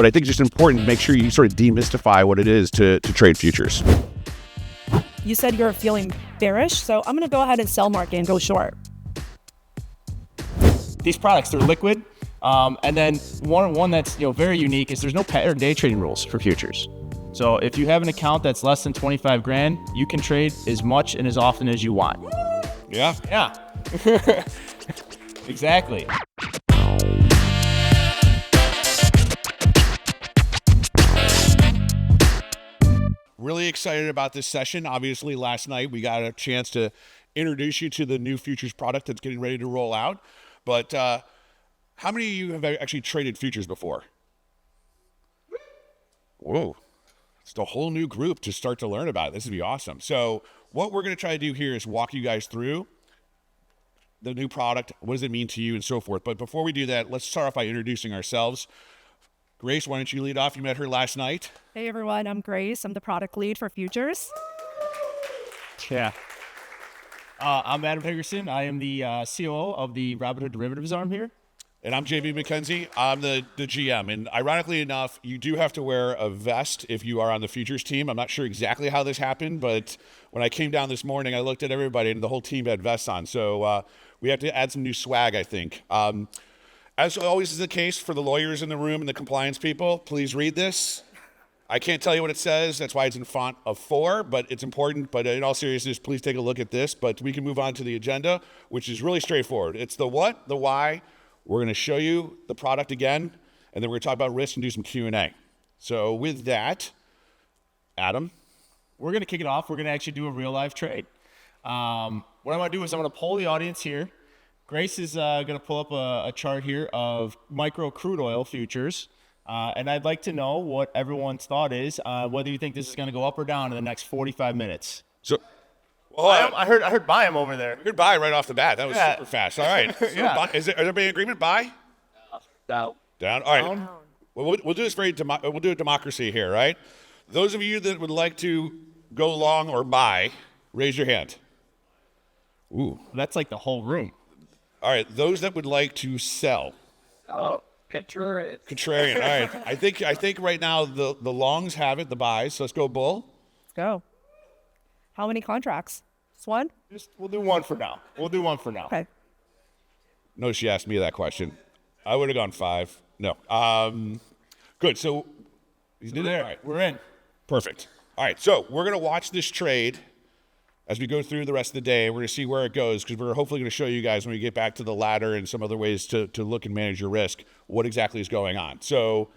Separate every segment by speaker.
Speaker 1: But I think it's just important to make sure you sort of demystify what it is to trade futures.
Speaker 2: You said you're feeling bearish, so I'm going to go ahead and sell market and go short.
Speaker 3: These products, they're liquid. And then one that's very unique is there's no pattern day trading rules for futures. So if you have an account that's less than 25 grand, you can trade as much and as often as you want.
Speaker 1: Yeah.
Speaker 3: Exactly.
Speaker 1: Really excited about this session. Obviously, last night we got a chance to introduce you to the new futures product that's getting ready to roll out. But how many of you have actually traded futures before? Whoa. It's a whole new group to start to learn about it. This would be awesome. So what we're going to try to do here is walk you guys through the new product. What does it mean to you and so forth? But before we do that, let's start off by introducing ourselves. Grace, why don't you lead off? You met her last night.
Speaker 2: Hey everyone, I'm Grace. I'm the product lead for futures.
Speaker 3: Yeah. I'm Adam Hickerson. I am the COO of the Robinhood derivatives arm here.
Speaker 1: And I'm JB Mackenzie. I'm the GM. And ironically enough, you do have to wear a vest if you are on the futures team. I'm not sure exactly how this happened, but when I came down this morning, I looked at everybody and the whole team had vests on. So we have to add some new swag, I think. As always is the case for the lawyers in the room and the compliance people, please read this. I can't tell you what it says. That's why it's in font of 4, but it's important. But in all seriousness, please take a look at this. But we can move on to the agenda, which is really straightforward. It's the what, the why. We're going to show you the product again, and then we're going to talk about risk and do some Q&A. So with that, Adam.
Speaker 3: We're going to kick it off. We're going to actually do a real live trade. What I'm going to do is I'm going to poll the audience here. Grace is going to pull up a chart here of micro crude oil futures. And I'd like to know what everyone's thought is, whether you think this is going to go up or down in the next 45 minutes.
Speaker 1: So,
Speaker 3: I heard buy him over there.
Speaker 1: Good buy right off the bat. That was super fast. All right. So
Speaker 3: Yeah.
Speaker 1: are there everybody in agreement? Buy?
Speaker 2: Down.
Speaker 1: Down. All right. We'll do this we'll do a democracy here, right? Those of you that would like to go long or buy, raise your hand. Ooh.
Speaker 3: That's like the whole room.
Speaker 1: All right. Those that would like to sell.
Speaker 2: Oh, contrarian.
Speaker 1: Contrarian. All right. I think right now the longs have it, the buys. So let's go bull.
Speaker 2: Go. How many contracts? Just one?
Speaker 3: We'll do one for now.
Speaker 2: Okay.
Speaker 1: No, she asked me that question. I would have gone 5. No. Good. So he's
Speaker 3: We're there.
Speaker 1: All right.
Speaker 3: We're in.
Speaker 1: Perfect. All right. So we're going to watch this trade as we go through the rest of the day. We're going to see where it goes because we're hopefully going to show you guys when we get back to the ladder and some other ways to look and manage your risk, what exactly is going on. So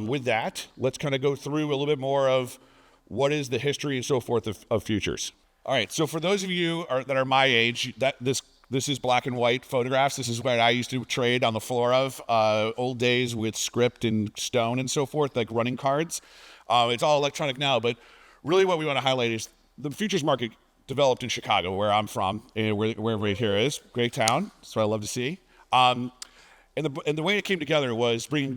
Speaker 1: with that, let's kind of go through a little bit more of what is the history and so forth of futures. All right. So for those of you that are my age, this is black and white photographs. This is what I used to trade on the floor of old days with script and stone and so forth, like running cards. It's all electronic now, but really what we want to highlight is the futures market developed in Chicago, where I'm from, and where everybody here is. Great town. That's what I love to see. And the way it came together was bringing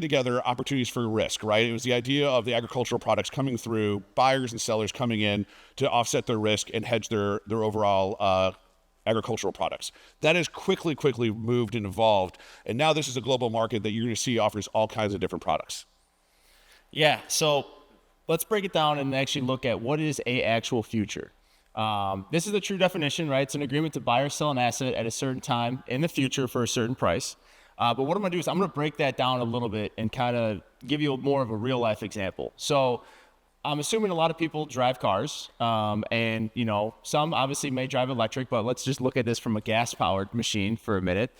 Speaker 1: together opportunities for risk, right? It was the idea of the agricultural products coming through, buyers and sellers coming in to offset their risk and hedge their overall agricultural products. That has quickly moved and evolved, and now this is a global market that you're going to see offers all kinds of different products.
Speaker 3: Yeah. So let's break it down and actually look at what is a actual future. This is the true definition, right? It's an agreement to buy or sell an asset at a certain time in the future for a certain price. But what I'm going to do is I'm going to break that down a little bit and kind of give you more of a real life example. So I'm assuming a lot of people drive cars, and some obviously may drive electric, but let's just look at this from a gas powered machine for a minute.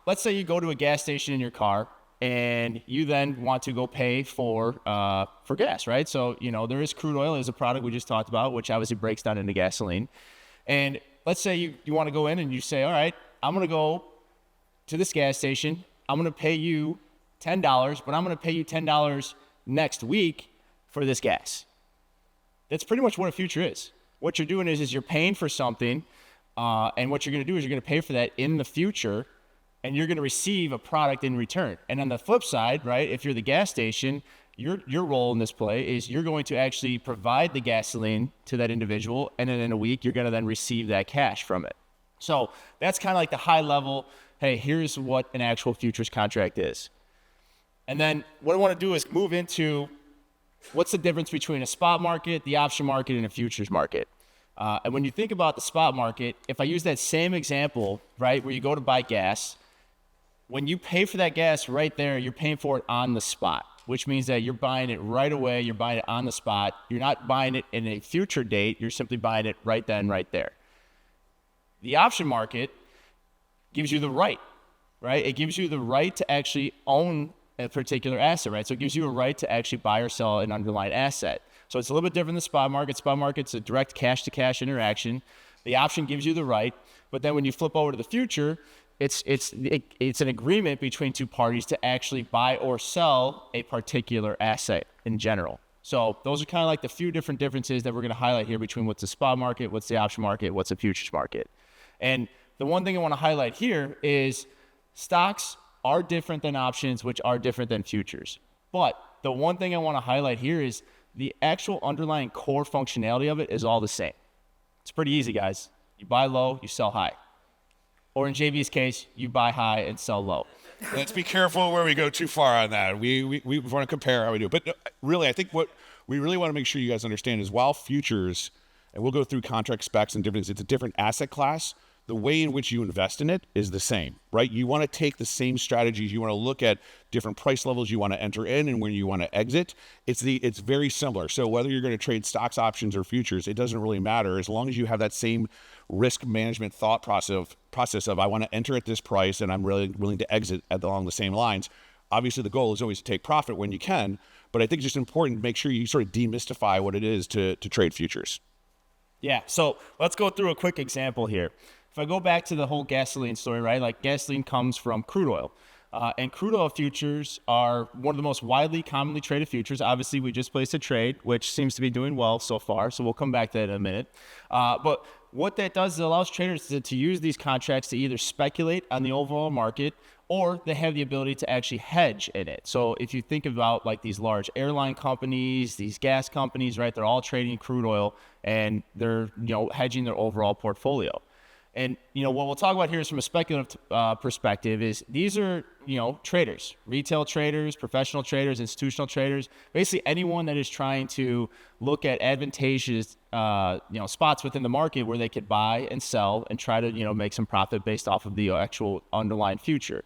Speaker 3: Let's say you go to a gas station in your car and you then want to go pay for gas, right? So, there is crude oil as a product we just talked about, which obviously breaks down into gasoline. And let's say you want to go in and you say, all right, I'm going to go to this gas station. I'm going to pay you $10, but I'm going to pay you $10 next week for this gas. That's pretty much what a future is. What you're doing is you're paying for something, and what you're going to do is you're going to pay for that in the future, and you're going to receive a product in return. And on the flip side, right, if you're the gas station, your role in this play is you're going to actually provide the gasoline to that individual, and then in a week, you're going to then receive that cash from it. So that's kind of like the high level, hey, here's what an actual futures contract is. And then what I want to do is move into what's the difference between a spot market, the option market, and a futures market. And when you think about the spot market, if I use that same example, right, where you go to buy gas, when you pay for that gas right there, you're paying for it on the spot, which means that you're buying it right away. You're buying it on the spot. You're not buying it in a future date. You're simply buying it right then, right there. The option market gives you the right? It gives you the right to actually own a particular asset, right? So it gives you a right to actually buy or sell an underlying asset. So it's a little bit different than the spot market. Spot market's a direct cash-to-cash interaction. The option gives you the right, but then when you flip over to the future, it's an agreement between two parties to actually buy or sell a particular asset in general. So those are kind of like the few different differences that we're going to highlight here between what's the spot market, what's the option market, what's the futures market. And the one thing I want to highlight here is stocks are different than options, which are different than futures. But the one thing I want to highlight here is the actual underlying core functionality of it is all the same. It's pretty easy, guys. You buy low, you sell high. Or in JB's case, you buy high and sell low.
Speaker 1: Let's be careful where we go too far on that. We want to compare how we do it. But really, I think what we really want to make sure you guys understand is while futures, and we'll go through contract specs and different, it's a different asset class, the way in which you invest in it is the same, right? You want to take the same strategies. You want to look at different price levels you want to enter in and when you want to exit. It's very similar. So whether you're going to trade stocks, options, or futures, it doesn't really matter as long as you have that same risk management thought process of I want to enter at this price and I'm really willing to exit along the same lines. Obviously, the goal is always to take profit when you can, but I think it's just important to make sure you sort of demystify what it is to trade futures.
Speaker 3: Yeah, so let's go through a quick example here. If I go back to the whole gasoline story, right? Like gasoline comes from crude oil. And crude oil futures are one of the most widely commonly traded futures. Obviously, we just placed a trade, which seems to be doing well so far. So we'll come back to that in a minute. But what that does is it allows traders to use these contracts to either speculate on the overall market or they have the ability to actually hedge in it. So if you think about like these large airline companies, these gas companies, right? They're all trading crude oil and they're, hedging their overall portfolio. And, what we'll talk about here is from a speculative perspective is these are, traders, retail traders, professional traders, institutional traders, basically anyone that is trying to look at advantageous, spots within the market where they could buy and sell and try to, make some profit based off of the actual underlying future.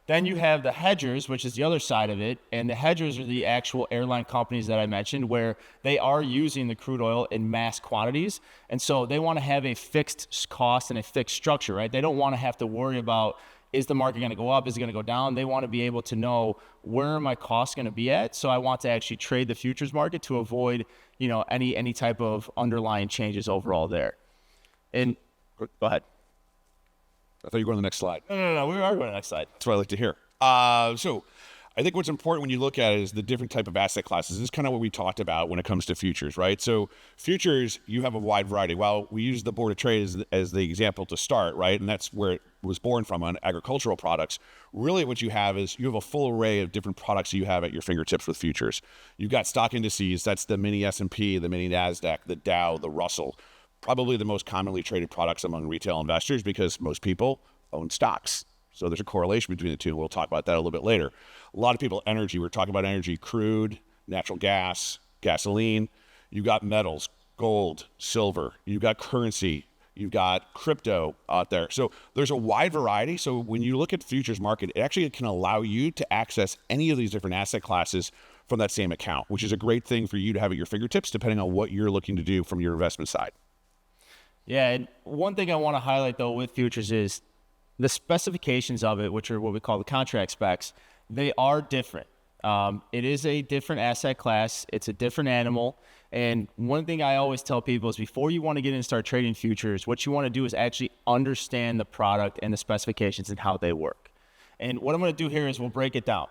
Speaker 3: Then you have the hedgers, which is the other side of it. And the hedgers are the actual airline companies that I mentioned where they are using the crude oil in mass quantities. And so they want to have a fixed cost and a fixed structure, right? They don't want to have to worry about, is the market going to go up? Is it going to go down? They want to be able to know where are my costs going to be at. So I want to actually trade the futures market to avoid, any type of underlying changes overall there. And go ahead.
Speaker 1: I thought you were going to the next slide.
Speaker 3: No. We are going to the next slide.
Speaker 1: That's what I like to hear. So I think what's important when you look at it is the different type of asset classes. This is kind of what we talked about when it comes to futures, right? So futures, you have a wide variety. Well, we use the Board of Trade as the example to start, right? And that's where it was born from on agricultural products. Really what you have is you have a full array of different products you have at your fingertips with futures. You've got stock indices. That's the mini S&P, the mini NASDAQ, the Dow, the Russell. Probably the most commonly traded products among retail investors because most people own stocks. So there's a correlation between the two. We'll talk about that a little bit later. A lot of people, energy, we're talking about energy, crude, natural gas, gasoline. You've got metals, gold, silver. You've got currency. You've got crypto out there. So there's a wide variety. So when you look at the futures market, it actually can allow you to access any of these different asset classes from that same account, which is a great thing for you to have at your fingertips depending on what you're looking to do from your investment side.
Speaker 3: Yeah, and one thing I want to highlight, though, with futures is the specifications of it, which are what we call the contract specs, they are different. It is a different asset class. It's a different animal. And one thing I always tell people is before you want to get in and start trading futures, what you want to do is actually understand the product and the specifications and how they work. And what I'm going to do here is we'll break it down.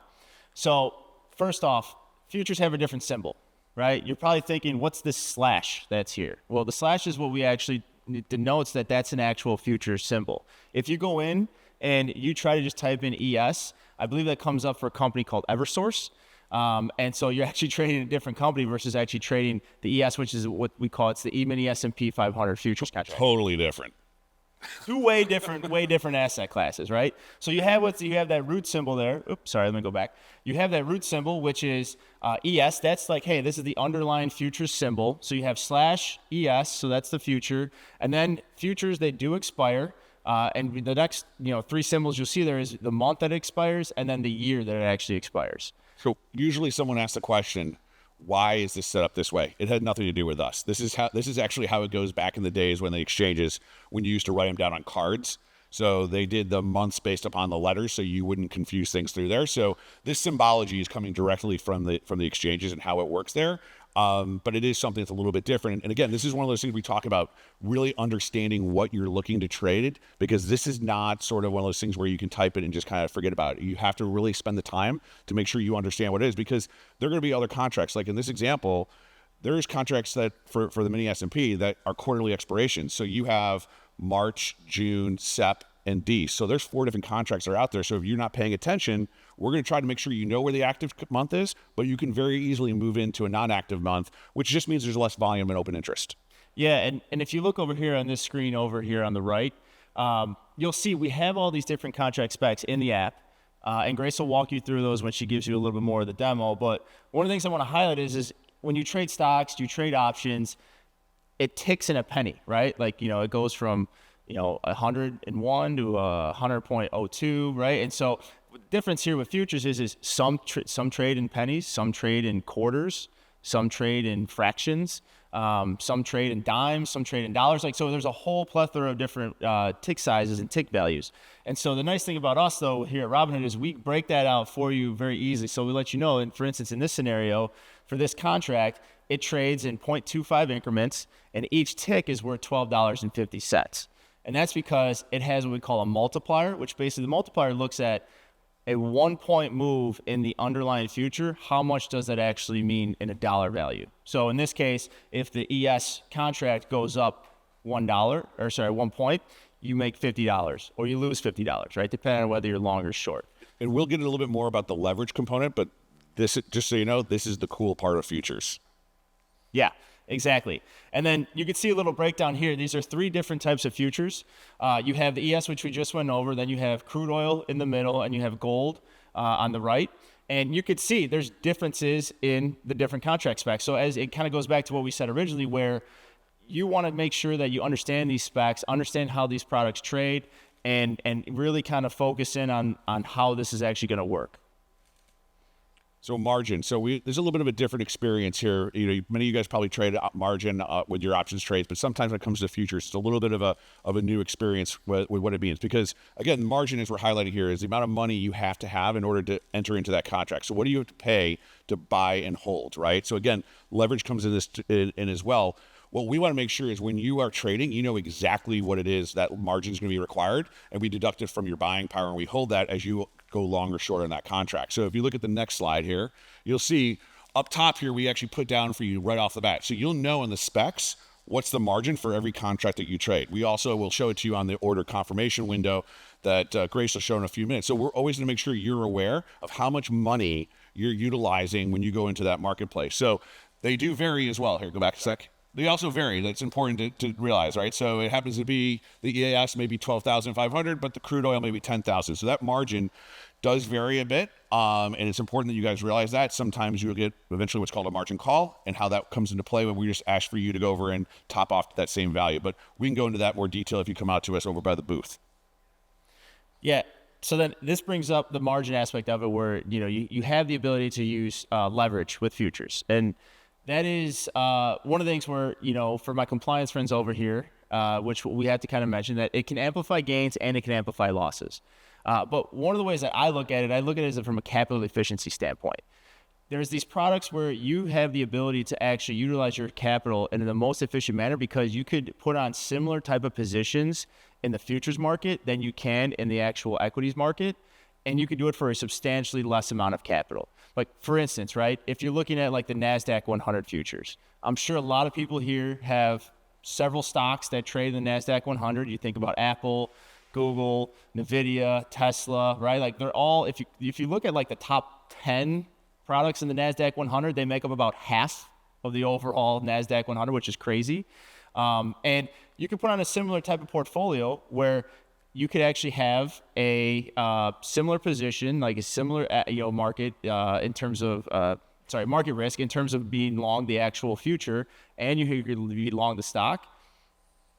Speaker 3: So first off, futures have a different symbol, right? You're probably thinking, what's this slash that's here? Well, the slash is what we actually denotes that that's an actual future symbol. If you go in and you try to just type in ES, I believe that comes up for a company called Eversource. And so you're actually trading a different company versus actually trading the ES, which is what we call it's the E-mini S&P 500 futures contract.
Speaker 1: Totally different.
Speaker 3: Two way different asset classes, right? So you have that root symbol there. Oops, sorry, let me go back. You have that root symbol, which is ES. That's like, hey, this is the underlying futures symbol. So you have /ES, so that's the future. And then futures, they do expire. And the next, three symbols you'll see there is the month that it expires and then the year that it actually expires.
Speaker 1: So usually someone asks the question, why is this set up this way? It had nothing to do with us. This is actually how it goes back in the days when the exchanges, when you used to write them down on cards. So they did the months based upon the letters, so you wouldn't confuse things through there. So this symbology is coming directly from the exchanges and how it works there. But it is something that's a little bit different. And again, this is one of those things we talk about, really understanding what you're looking to trade, because this is not sort of one of those things where you can type it and just kind of forget about it. You have to really spend the time to make sure you understand what it is, because there are going to be other contracts. Like in this example, there's contracts that for the mini S&P that are quarterly expirations. So you have March, June, Sep, and D. So there's 4 different contracts that are out there. So if you're not paying attention, we're going to try to make sure you know where the active month is, but you can very easily move into a non-active month, which just means there's less volume and open interest.
Speaker 3: Yeah, and if you look over here on this screen over here on the right, you'll see we have all these different contract specs in the app, and Grace will walk you through those when she gives you a little bit more of the demo. But one of the things I want to highlight is when you trade stocks, you trade options, it ticks in a penny, right? Like, it goes from 101 to 100.02, right? And so the difference here with futures is some trade in pennies, some trade in quarters, some trade in fractions, some trade in dimes, some trade in dollars. So there's a whole plethora of different tick sizes and tick values. And so the nice thing about us, though, here at Robinhood is we break that out for you very easily. So we let you know, and for instance, in this scenario, for this contract, it trades in 0.25 increments, and each tick is worth $12.50. And that's because it has what we call a multiplier, which basically the multiplier looks at a 1 point move in the underlying future. How much does that actually mean in a dollar value? So in this case, if the ES contract goes up $1, 1 point, you make $50 or you lose $50, right? Depending on whether you're long or short.
Speaker 1: And we'll get a little bit more about the leverage component, but this, just so you know, this is the cool part of futures.
Speaker 3: Yeah, exactly. And then you can see a little breakdown here. These are 3 different types of futures. You have the ES, which we just went over. Then you have crude oil in the middle, and you have gold on the right. And you could see there's differences in the different contract specs. So as it kind of goes back to what we said originally, where you want to make sure that you understand these specs, understand how these products trade, and really kind of focus in on how this is actually going to work.
Speaker 1: So margin. So there's a little bit of a different experience here. Many of you guys probably trade margin with your options trades, but sometimes when it comes to futures, it's a little bit of a new experience with what it means. Because again, margin, as we're highlighting here, is the amount of money you have to have in order to enter into that contract. So what do you have to pay to buy and hold, right? So again, leverage comes in this in as well. What we want to make sure is when you are trading, you know exactly what it is that margin is going to be required, and we deduct it from your buying power, and we hold that as you go long or short on that contract. So if you look at the next slide here, you'll see up top here, we actually put down for you right off the bat. So you'll know in the specs what's the margin for every contract that you trade. We also will show it to you on the order confirmation window that Grace will show in a few minutes. So we're always going to make sure you're aware of how much money you're utilizing when you go into that marketplace. So they do vary as well. Here, go back a sec. They also vary. That's important to realize, right? So it happens to be the EAS maybe 12,500, but the crude oil maybe 10,000. So that margin does vary a bit, and it's important that you guys realize that. Sometimes you'll get eventually what's called a margin call, and how that comes into play when we just ask for you to go over and top off that same value. But we can go into that more detail if you come out to us over by the booth.
Speaker 3: Yeah. So then this brings up the margin aspect of it, where you have the ability to use leverage with futures, and that is one of the things where, for my compliance friends over here, which we have to kind of mention, that it can amplify gains and it can amplify losses. But one of the ways that I look at it as from a capital efficiency standpoint. There's these products where you have the ability to actually utilize your capital in the most efficient manner, because you could put on similar type of positions in the futures market than you can in the actual equities market. And you can do it for a substantially less amount of capital. Like, for instance, right, if you're looking at like the NASDAQ 100 futures, I'm sure a lot of people here have several stocks that trade in the NASDAQ 100. You think about Apple, Google, NVIDIA, Tesla, right? Like they're all, if you look at like the top 10 products in the NASDAQ 100, they make up about half of the overall NASDAQ 100, which is crazy. And you can put on a similar type of portfolio where you could actually have a similar position, like a similar market in terms of market risk in terms of being long the actual future, and you could be long the stock.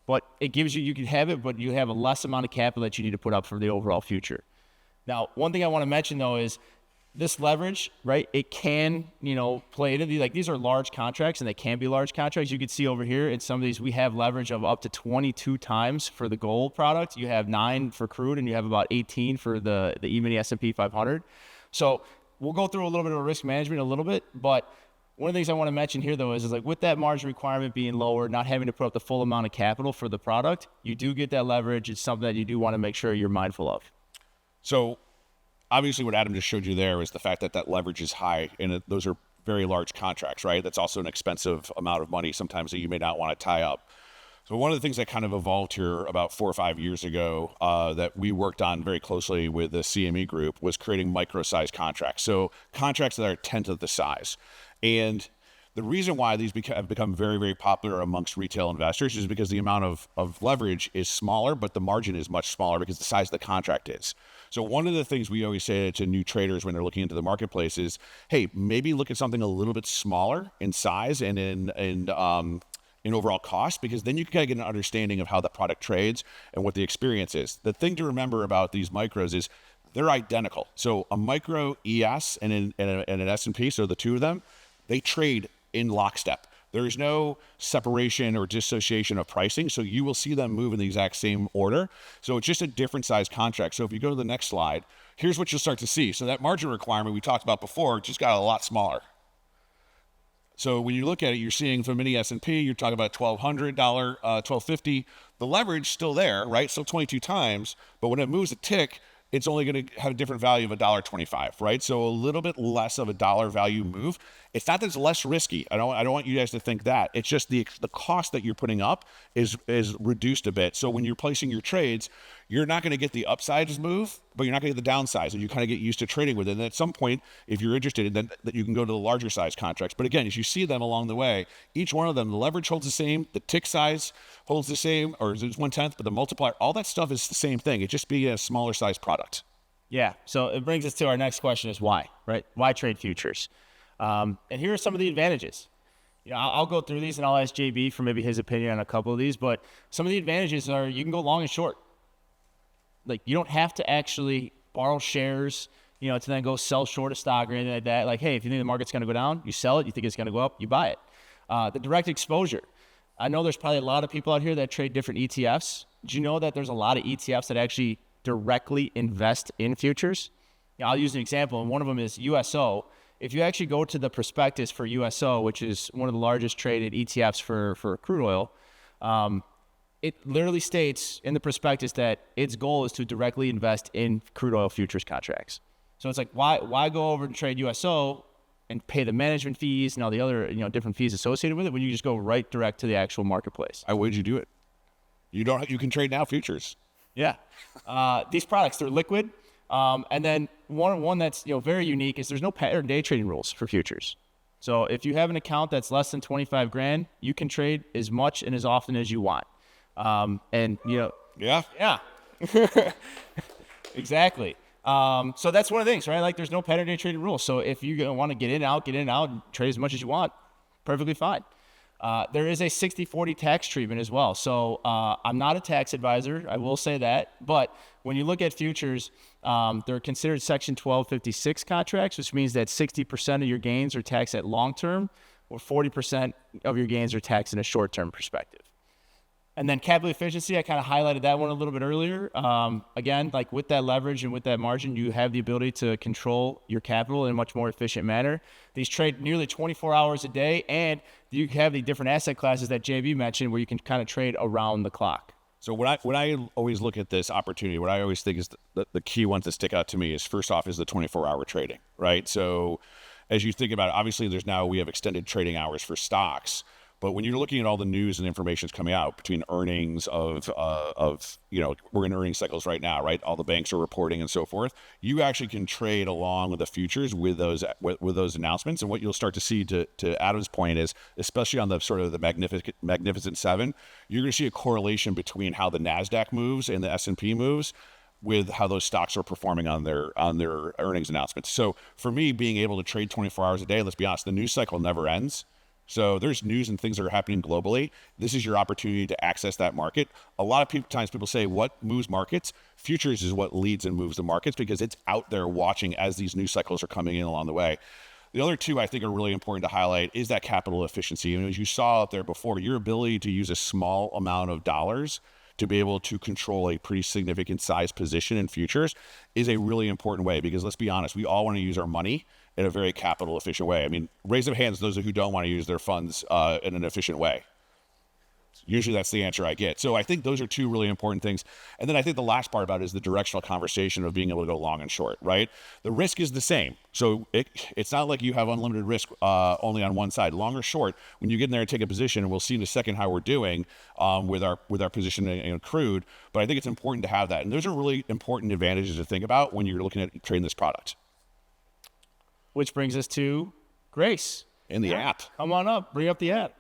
Speaker 3: But it gives you can have it, but you have a less amount of capital that you need to put up for the overall future. Now, one thing I want to mention though is this leverage, right? It can, play into these are large contracts, and they can be large contracts. You can see over here in some of these, we have leverage of up to 22 times for the gold product. You have 9 for crude, and you have about 18 for the E-mini S&P 500. So we'll go through a little bit of risk management a little bit, but one of the things I want to mention here though is like with that margin requirement being lower, not having to put up the full amount of capital for the product, you do get that leverage. It's something that you do want to make sure you're mindful of.
Speaker 1: So obviously what Adam just showed you there is the fact that that leverage is high, and those are very large contracts, right? That's also an expensive amount of money sometimes that you may not want to tie up. So one of the things that kind of evolved here about 4 or 5 years ago that we worked on very closely with the CME group was creating micro-size contracts. So contracts that are a tenth of the size. And the reason why these have become very, very popular amongst retail investors is because the amount of leverage is smaller, but the margin is much smaller because the size of the contract is. So one of the things we always say to new traders when they're looking into the marketplace is, hey, maybe look at something a little bit smaller in size and in overall cost, because then you can kind of get an understanding of how the product trades and what the experience is. The thing to remember about these micros is they're identical. So a micro ES and an S&P, so the two of them, they trade in lockstep. There is no separation or dissociation of pricing, so you will see them move in the exact same order. So it's just a different size contract. So if you go to the next slide, here's what you'll start to see. So that margin requirement we talked about before just got a lot smaller. So when you look at it, you're seeing for mini S&P, you're talking about $1,200, $1,250. The leverage still there, right? Still 22 times, but when it moves a tick, it's only going to have a different value of $1.25, right? So a little bit less of a dollar value move. It's not that it's less risky. I don't want you guys to think that. It's just the cost that you're putting up is reduced a bit. So when you're placing your trades, you're not going to get the upsides move, but you're not going to get the downsides, and you kind of get used to trading with it. And at some point, if you're interested, then that you can go to the larger size contracts. But again, as you see them along the way, each one of them, the leverage holds the same, the tick size holds the same, or it's 1/10, but the multiplier, all that stuff is the same thing. It just be a smaller size product.
Speaker 3: Yeah. So it brings us to our next question is why, right? Why trade futures? And here are some of the advantages. I'll go through these and I'll ask JB for maybe his opinion on a couple of these, but some of the advantages are you can go long and short. Like you don't have to actually borrow shares, to then go sell short a stock or anything like that. Like, hey, if you think the market's going to go down, you sell it. You think it's going to go up, you buy it. The direct exposure. I know there's probably a lot of people out here that trade different ETFs. Do you know that there's a lot of ETFs that actually directly invest in futures? I'll use an example, and one of them is USO. If you actually go to the prospectus for USO, which is one of the largest traded ETFs for crude oil, it literally states in the prospectus that its goal is to directly invest in crude oil futures contracts. So it's like, why go over and trade USO and pay the management fees and all the other different fees associated with it when you just go right direct to the actual marketplace?
Speaker 1: Why would you do it? You can trade now futures.
Speaker 3: Yeah. These products, they're liquid. And then one that's very unique is there's no pattern day trading rules for futures. So if you have an account that's less than 25 grand, you can trade as much and as often as you want. Yeah, exactly. So that's one of the things, right? Like there's no pattern day trading rules. So if you want to get in and out, and trade as much as you want, perfectly fine. There is a 60-40 tax treatment as well. So I'm not a tax advisor, I will say that. But when you look at futures, they're considered Section 1256 contracts, which means that 60% of your gains are taxed at long-term, or 40% of your gains are taxed in a short-term perspective. And then capital efficiency, I kind of highlighted that one a little bit earlier. Again, like with that leverage and with that margin, you have the ability to control your capital in a much more efficient manner. These trade nearly 24 hours a day, and you have the different asset classes that JB mentioned where you can kind of trade around the clock.
Speaker 1: So when I always look at this opportunity, what I always think is the key ones that stick out to me is first off is the 24-hour trading, right? So as you think about it, obviously we have extended trading hours for stocks. But when you're looking at all the news and information that's coming out between earnings of we're in earnings cycles right now, right? All the banks are reporting and so forth. You actually can trade along with the futures with those announcements. And what you'll start to see, to Adam's point, is especially on the sort of the Magnificent Seven, you're going to see a correlation between how the NASDAQ moves and the S&P moves with how those stocks are performing on their earnings announcements. So for me, being able to trade 24 hours a day, let's be honest, the news cycle never ends. So there's news and things that are happening globally. This is your opportunity to access that market. A lot of times people say, what moves markets? Futures is what leads and moves the markets because it's out there watching as these news cycles are coming in along the way. The other two I think are really important to highlight is that capital efficiency. And as you saw out there before, your ability to use a small amount of dollars to be able to control a pretty significant size position in futures is a really important way, because let's be honest, we all want to use our money in a very capital efficient way. I mean, raise of hands those who don't want to use their funds in an efficient way. Usually that's the answer I get. So I think those are two really important things. And then I think the last part about it is the directional conversation of being able to go long and short, right? The risk is the same. So it's not like you have unlimited risk only on one side. Long or short, when you get in there and take a position, and we'll see in a second how we're doing with our position in crude, but I think it's important to have that. And those are really important advantages to think about when you're looking at trading this product.
Speaker 3: Which brings us to Grace.
Speaker 1: In the app.
Speaker 3: Come on up. Bring up the app.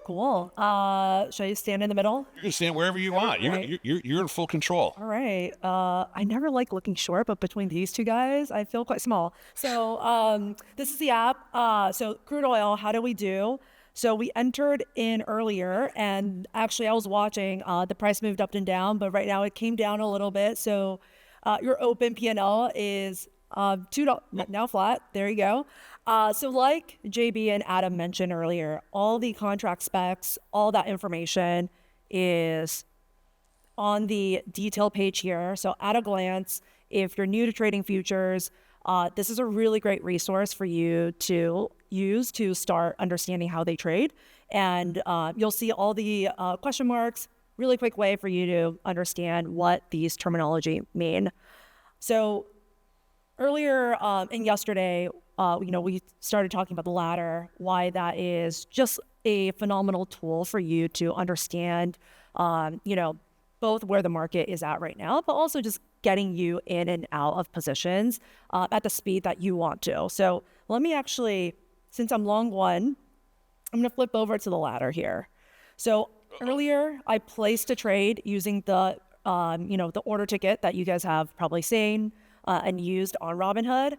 Speaker 2: Cool. Should I stand in the middle?
Speaker 1: You can stand wherever you want. You're in full control.
Speaker 2: All right. I never like looking short, but between these two guys, I feel quite small. So this is the app. So crude oil, how do we do? So we entered in earlier, and actually I was watching, the price moved up and down, but right now it came down a little bit. So your open P&L is $2, now flat. There you go. So like JB and Adam mentioned earlier, all the contract specs, all that information is on the detail page here. So at a glance, if you're new to trading futures, this is a really great resource for you to use to start understanding how they trade. And you'll see all the question marks, really quick way for you to understand what these terminology mean. So earlier and yesterday, we started talking about the ladder, why that is just a phenomenal tool for you to understand, both where the market is at right now, but also just getting you in and out of positions at the speed that you want to. So let me actually, since I'm long one, I'm going to flip over to the ladder here. So earlier, I placed a trade using the order ticket that you guys have probably seen and used on Robinhood.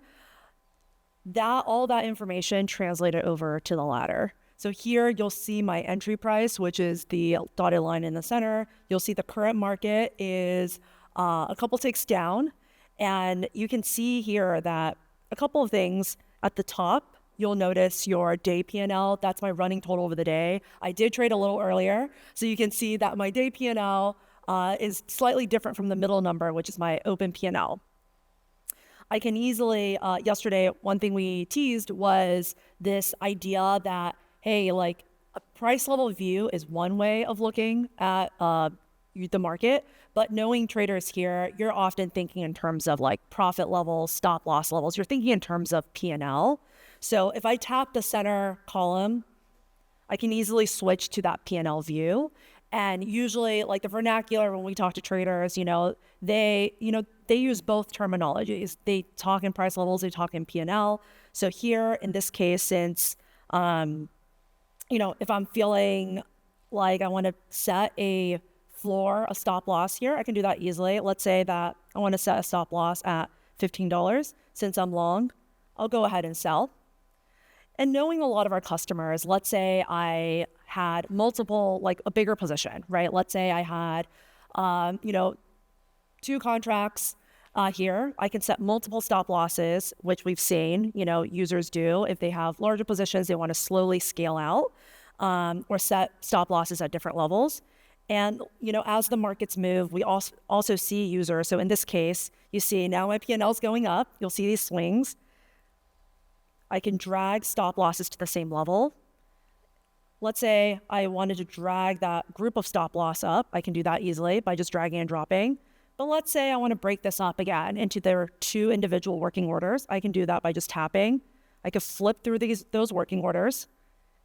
Speaker 2: All that information translated over to the ladder. So here you'll see my entry price, which is the dotted line in the center. You'll see the current market is a couple ticks down. And you can see here that a couple of things at the top. You'll notice your day P&L. That's my running total over the day. I did trade a little earlier. So you can see that my day P&L is slightly different from the middle number, which is my open P&L. I can easily, yesterday, one thing we teased was this idea that, hey, like a price level view is one way of looking at the market, but knowing traders here, you're often thinking in terms of like profit levels, stop loss levels. You're thinking in terms of P&L. So if I tap the center column, I can easily switch to that P&L view. And usually, like the vernacular, when we talk to traders, they use both terminologies. They talk in price levels, they talk in P&L. So here, in this case, since, if I'm feeling like I want to set a floor, a stop loss here, I can do that easily. Let's say that I want to set a stop loss at $15. Since I'm long, I'll go ahead and sell. And knowing a lot of our customers, let's say I had multiple, like a bigger position, right? Let's say I had, 2 contracts here. I can set multiple stop losses, which we've seen, users do. If they have larger positions, they want to slowly scale out or set stop losses at different levels. And, as the markets move, we also see users. So in this case, you see now my P&L is going up. You'll see these swings. I can drag stop losses to the same level. Let's say I wanted to drag that group of stop loss up. I can do that easily by just dragging and dropping. But let's say I want to break this up again into their 2 individual working orders. I can do that by just tapping. I could flip through those working orders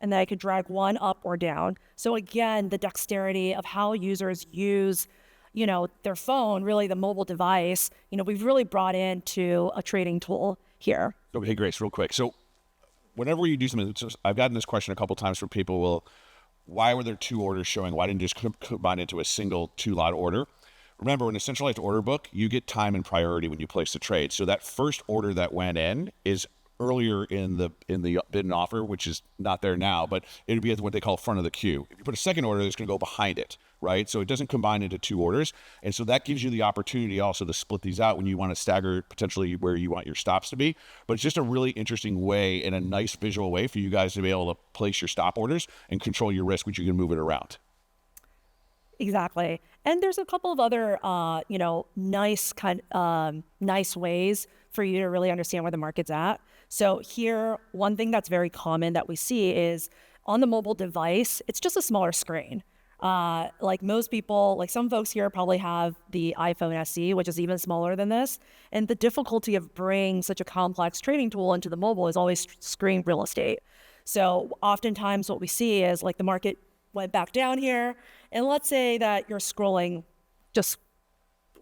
Speaker 2: and then I could drag one up or down. So again, the dexterity of how users use, their phone, really the mobile device, we've really brought into a trading tool here.
Speaker 1: Okay, Grace, real quick. So whenever you do something, I've gotten this question a couple times from people, well, why were there 2 orders showing? Why didn't you just combine into a single 2-lot order? Remember, in a centralized order book, you get time and priority when you place the trade. So that first order that went in is earlier in the bid and offer, which is not there now, but it would be at what they call front of the queue. If you put a second order, it's going to go behind it, right? So it doesn't combine into 2 orders. And so that gives you the opportunity also to split these out when you want to stagger potentially where you want your stops to be. But it's just a really interesting way and a nice visual way for you guys to be able to place your stop orders and control your risk, which you can move it around.
Speaker 2: Exactly. And there's a couple of other, nice ways for you to really understand where the market's at. So here, one thing that's very common that we see is on the mobile device, it's just a smaller screen. Like most people, like some folks here probably have the iPhone SE, which is even smaller than this. And the difficulty of bringing such a complex trading tool into the mobile is always screen real estate. So oftentimes what we see is like the market went back down here. And let's say that you're scrolling just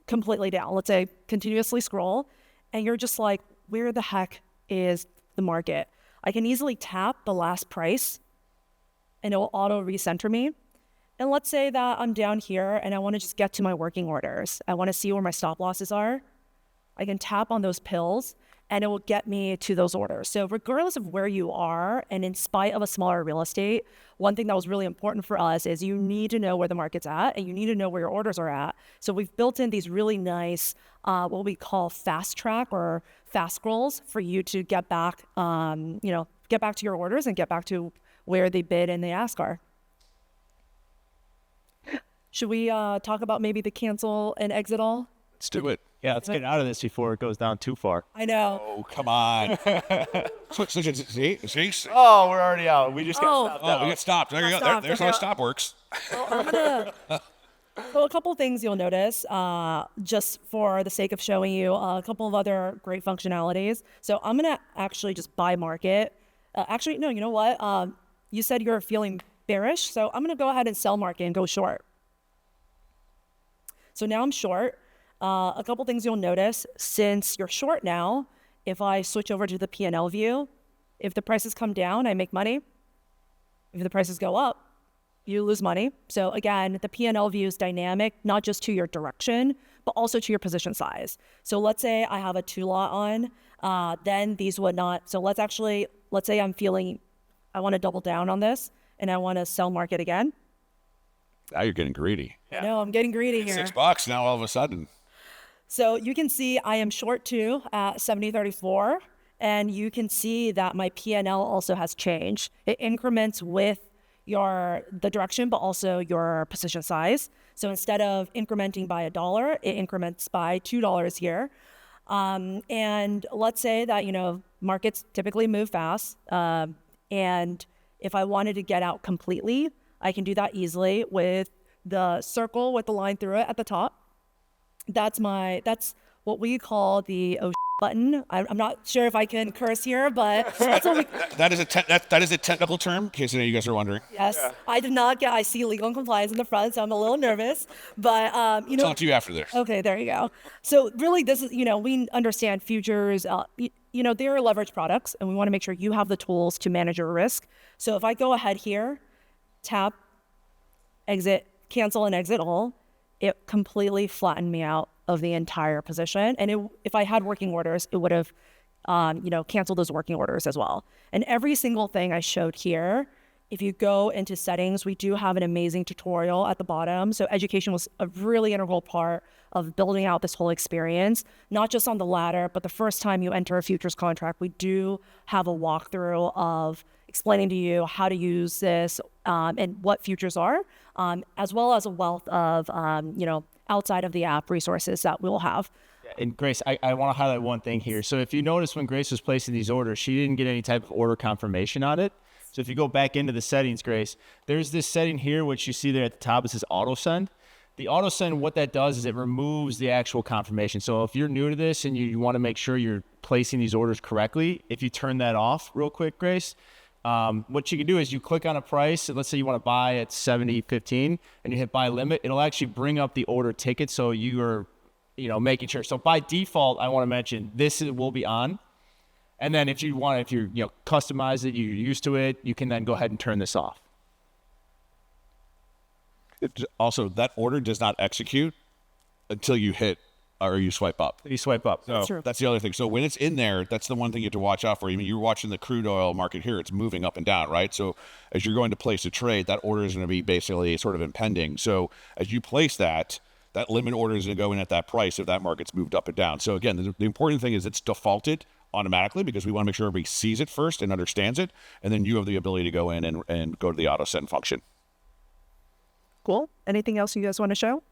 Speaker 2: completely down. Let's say continuously scroll. And you're just like, where the heck is the market? I can easily tap the last price and it will auto recenter me. And let's say that I'm down here and I want to just get to my working orders. I want to see where my stop losses are. I can tap on those pills and it will get me to those orders. So regardless of where you are, and in spite of a smaller real estate, one thing that was really important for us is you need to know where the market's at and you need to know where your orders are at. So we've built in these really nice, what we call fast track or fast scrolls for you to get back, get back to your orders and get back to where the bid and the ask are. Should we talk about maybe the cancel and exit all?
Speaker 1: Let's do it.
Speaker 3: Yeah, let's get out of this before it goes down too far.
Speaker 2: I know.
Speaker 1: Oh, come on. See?
Speaker 3: Oh, we're already out. We just got stopped
Speaker 1: Oh,
Speaker 3: out.
Speaker 1: we got stopped. There you go.
Speaker 2: Stopped.
Speaker 1: There's how stop works.
Speaker 2: Well, I'm gonna. So a couple things you'll notice, just for the sake of showing you a couple of other great functionalities. So I'm gonna actually just buy market. Actually, no. You know what? You said you're feeling bearish, so I'm gonna go ahead and sell market and go short. So now I'm short. A couple things you'll notice, since you're short now, if I switch over to the P&L view, if the prices come down, I make money. If the prices go up, you lose money. So again, the P&L view is dynamic, not just to your direction, but also to your position size. So let's say I have a 2-lot on, then these would not. So let's say I'm feeling, I want to double down on this and I want to sell market again.
Speaker 1: Now you're getting greedy.
Speaker 2: Yeah. No, I'm getting greedy here.
Speaker 1: $6 now all of a sudden.
Speaker 2: So you can see I am short too at 70.34, and you can see that my P&L also has changed. It increments with the direction, but also your position size. So instead of incrementing by $1, it increments by $2 here. And let's say that, markets typically move fast. And if I wanted to get out completely, I can do that easily with the circle with the line through it at the top. That's what we call the button. I'm not sure if I can curse here, but that's what we...
Speaker 1: that is a technical term, in case any of you guys are wondering.
Speaker 2: Yes, yeah. I see legal and compliance in the front, so I'm a little nervous, but
Speaker 1: I'll talk to you after this.
Speaker 2: Okay, there you go. So really, this is, we understand futures, they're leverage products, and we want to make sure you have the tools to manage your risk. So if I go ahead here, tap, exit, cancel and exit all, it completely flattened me out of the entire position. And if I had working orders, it would have, canceled those working orders as well. And every single thing I showed here, if you go into settings, we do have an amazing tutorial at the bottom. So education was a really integral part of building out this whole experience, not just on the ladder, but the first time you enter a futures contract, we do have a walkthrough of explaining to you how to use this and what futures are, as well as a wealth of, outside of the app resources that we'll have.
Speaker 3: And Grace, I want to highlight one thing here. So if you notice when Grace was placing these orders, she didn't get any type of order confirmation on it. So if you go back into the settings, Grace, there's this setting here, which you see there at the top, it says auto send. The auto send, what that does is it removes the actual confirmation. So if you're new to this and you want to make sure you're placing these orders correctly, if you turn that off real quick, Grace, What you can do is you click on a price. And let's say you want to buy at 70.15 and you hit buy limit. It'll actually bring up the order ticket. So you are, making sure. So by default, I want to mention will be on. And then if you customize it, you're used to it, you can then go ahead and turn this off.
Speaker 1: Also, that order does not execute until you hit or you swipe up.
Speaker 3: You swipe up.
Speaker 1: So that's the other thing. So when it's in there, that's the one thing you have to watch out for. I mean, you're watching the crude oil market here. It's moving up and down, right? So as you're going to place a trade, that order is going to be basically sort of impending. So as you place that limit order is going to go in at that price if that market's moved up and down. So again, the important thing is it's defaulted automatically because we want to make sure everybody sees it first and understands it. And then you have the ability to go in and go to the auto send function.
Speaker 2: Cool. Anything else you guys want to show?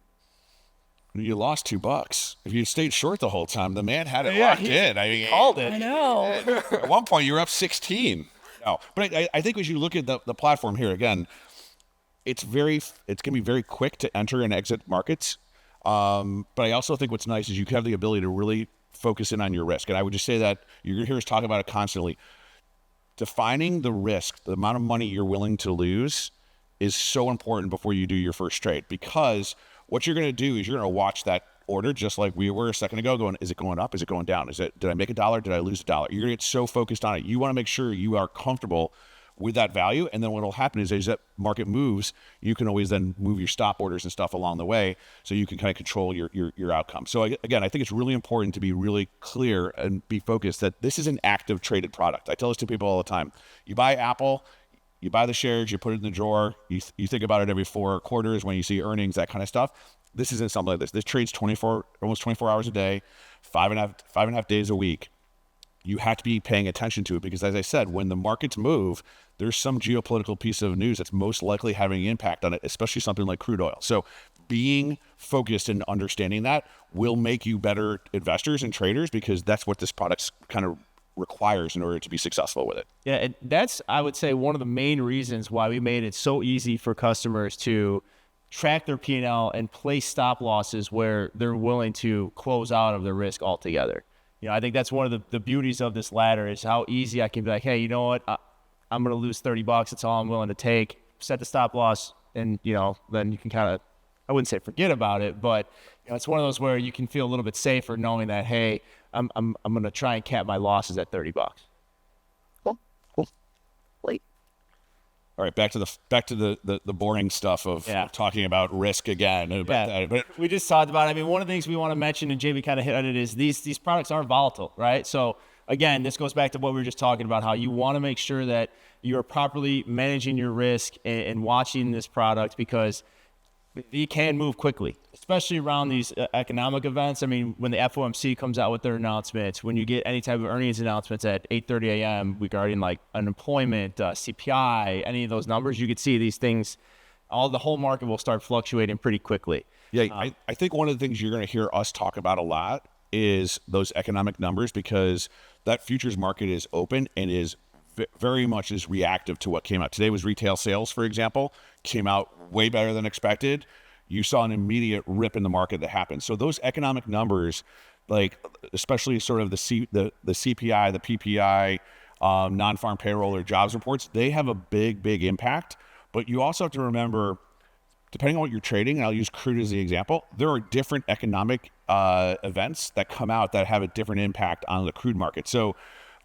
Speaker 1: You lost $2. If you stayed short the whole time, the man had it locked in. I mean,
Speaker 3: called it.
Speaker 2: I know.
Speaker 1: At one point, you were up 16. No, but I think as you look at the platform here again, it's going to be very quick to enter and exit markets. But I also think what's nice is you have the ability to really focus in on your risk. And I would just say that you're going to hear us talk about it constantly. Defining the risk, the amount of money you're willing to lose, is so important before you do your first trade, because what you're going to do is you're going to watch that order just like we were a second ago going, is it going up? Is it going down? Did I make $1? Did I lose $1? You're going to get so focused on it. You want to make sure you are comfortable with that value. And then what will happen is as that market moves, you can always then move your stop orders and stuff along the way so you can kind of control your outcome. So again, I think it's really important to be really clear and be focused that this is an active traded product. I tell this to people all the time. You buy Apple, you buy the shares, you put it in the drawer, you think about it every 4 quarters when you see earnings, that kind of stuff. This isn't something like this. This trades almost 24 hours a day, 5.5 days a week. You have to be paying attention to it because, as I said, when the markets move, there's some geopolitical piece of news that's most likely having an impact on it, especially something like crude oil. So being focused and understanding that will make you better investors and traders because that's what this product kind of requires in order to be successful with it.
Speaker 3: Yeah, and that's, I would say, one of the main reasons why we made it so easy for customers to track their P&L and place stop losses where they're willing to close out of their risk altogether. I think that's one of the beauties of this ladder is how easy I can be like, hey, you know what? I'm going to lose $30. That's all I'm willing to take. Set the stop loss, and then you can kind of, I wouldn't say forget about it, but it's one of those where you can feel a little bit safer knowing that, hey, I'm going to try and cap my losses at $30.
Speaker 2: Cool. Wait.
Speaker 1: All right, back to the boring stuff of talking about risk again.
Speaker 3: But we just talked about it. I mean, one of the things we want to mention, and JB kind of hit on it, is these products are volatile, right? So again, this goes back to what we were just talking about, how you want to make sure that you're properly managing your risk and watching this product because you can move quickly, especially around these economic events. I mean, when the FOMC comes out with their announcements, when you get any type of earnings announcements at 8:30 a.m. regarding like unemployment, CPI, any of those numbers, you could see these things, the whole market will start fluctuating pretty quickly.
Speaker 1: Yeah, I think one of the things you're going to hear us talk about a lot is those economic numbers because that futures market is open and is very much is reactive to what came out. Today was retail sales, for example, came out way better than expected. You saw an immediate rip in the market that happened. So those economic numbers, like especially sort of the CPI, the PPI, non-farm payroll or jobs reports, they have a big impact. But you also have to remember, depending on what you're trading, and I'll use crude as the example, there are different economic events that come out that have a different impact on the crude market. So